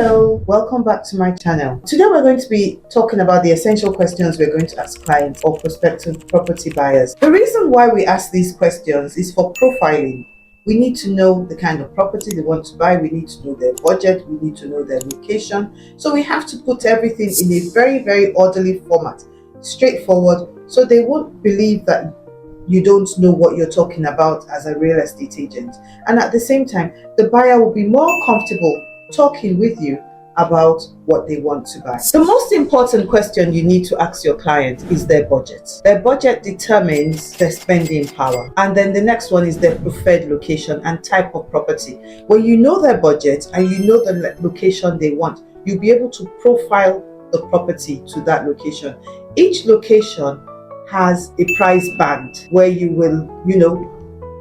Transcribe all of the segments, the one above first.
Hello, welcome back to my channel. Today we're going to be talking about the essential questions we're going to ask clients or prospective property buyers. The reason why we ask these questions is for profiling. We need to know the kind of property they want to buy, we need to know their budget, we need to know their location. So we have to put everything in a very orderly format, straightforward, so they won't believe that you don't know what you're talking about as a real estate agent. And at the same time, the buyer will be more comfortable talking with you about what they want to buy. The most important question you need to ask your client is their budget. Their budget determines their spending power. And then the next one is their preferred location and type of property. When you know their budget and you know the location they want, you'll be able to profile the property to that location. Each location has a price band where you will,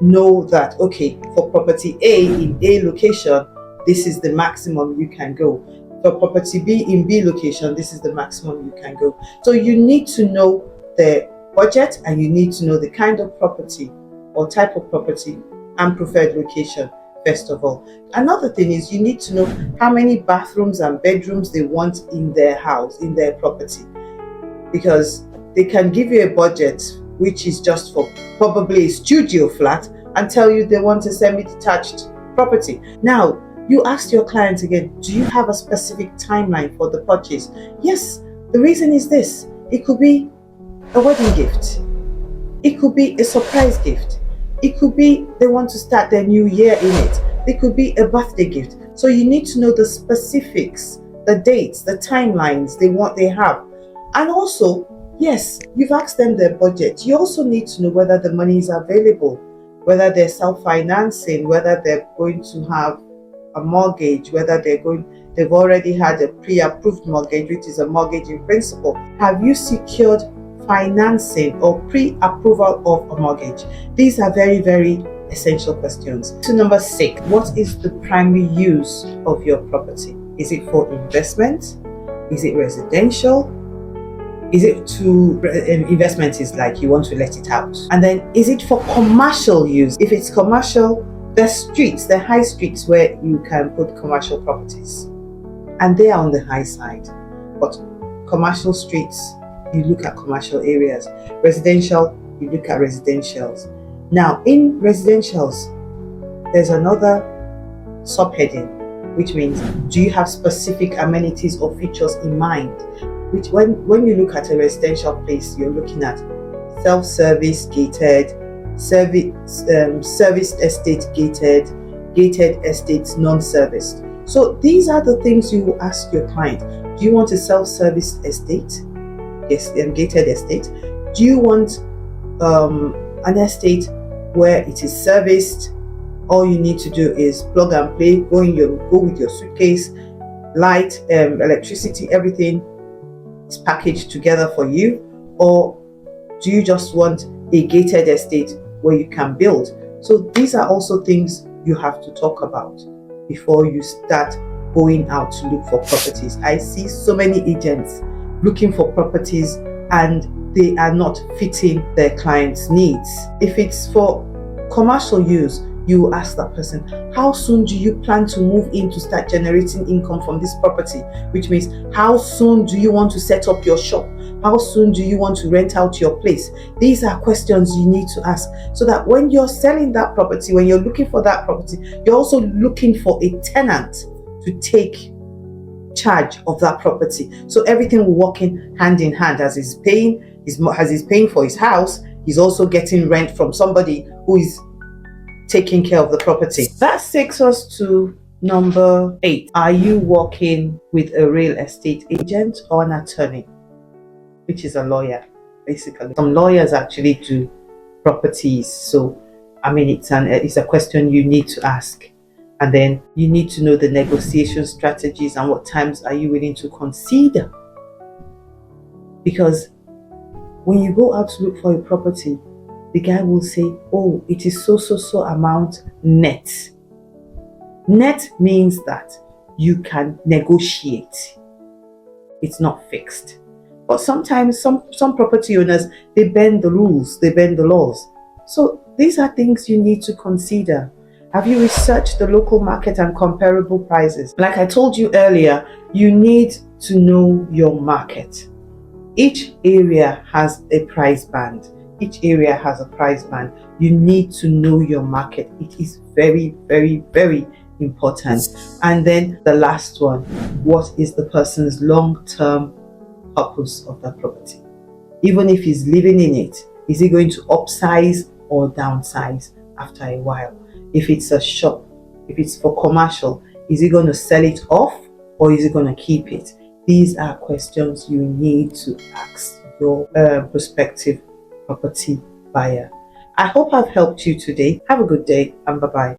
know that, okay, for property A in A location, this is the maximum you can go. For property B in B location, this is the maximum you can go. So you need to know the budget and you need to know the kind of property or type of property and preferred location, first of all. Another thing is you need to know how many bathrooms and bedrooms they want in their house, in their property. Because they can give you a budget which is just for probably a studio flat and tell you they want a semi-detached property. Now, you asked your client again, do you have a specific timeline for the purchase? Yes, the reason is this. It could be a wedding gift. It could be a surprise gift. It could be they want to start their new year in it. It could be a birthday gift. So you need to know the specifics, the dates, the timelines they have. And also, yes, you've asked them their budget. You also need to know whether the money is available, whether they're self-financing, whether they're going to have a mortgage, whether they've already had a pre-approved mortgage, which is a mortgage in principle. Have you secured financing or pre-approval of a mortgage? These are very essential questions. So number 6, what is the primary use of your property? Is it for investment? Is it residential? Is it to investment is like you want to let it out? And then is it for commercial use? If it's commercial, there's streets, the high streets where you can put commercial properties, and they are on the high side. But commercial streets, you look at commercial areas. Residential, you look at residentials. Now, in residentials, there's another subheading, which means, do you have specific amenities or features in mind? Which when you look at a residential place, you're looking at self-service gated, serviced estate gated estates non-serviced. So these are the things you will ask your client. Do you want a self-service estate? Yes, gated estate. Do you want an estate where it is serviced? All you need to do is plug and play, go with your suitcase, light, electricity, everything is packaged together for you? Or do you just want a gated estate where you can build? So these are also things you have to talk about before you start going out to look for properties. I see so many agents looking for properties and they are not fitting their clients' needs. If it's for commercial use, you ask that person, how soon do you plan to move in to start generating income from this property? Which means, how soon do you want to set up your shop? How soon do you want to rent out your place? These are questions you need to ask so that when you're selling that property, when you're looking for that property, you're also looking for a tenant to take charge of that property. So everything will work in hand as he's paying for his house, he's also getting rent from somebody who is taking care of the property. That takes us to number 8. Are you working with a real estate agent or an attorney, which is a lawyer, basically? Some lawyers actually do properties. So, I mean, it's a question you need to ask. And then you need to know the negotiation strategies and what times are you willing to consider. Because when you go out to look for a property, the guy will say, oh, it is so amount net. Net means that you can negotiate. It's not fixed. But sometimes some property owners, they bend the rules, they bend the laws. So these are things you need to consider. Have you researched the local market and comparable prices? Like I told you earlier, you need to know your market. Each area has a price band. Each area has a price band. You need to know your market. It is very, very, very important. And then the last one, what is the person's long-term purpose of that property? Even if he's living in it, is he going to upsize or downsize after a while? If it's a shop, if it's for commercial, is he going to sell it off or is he going to keep it? These are questions you need to ask your prospective property buyer. I hope I've helped you today. Have a good day and bye-bye.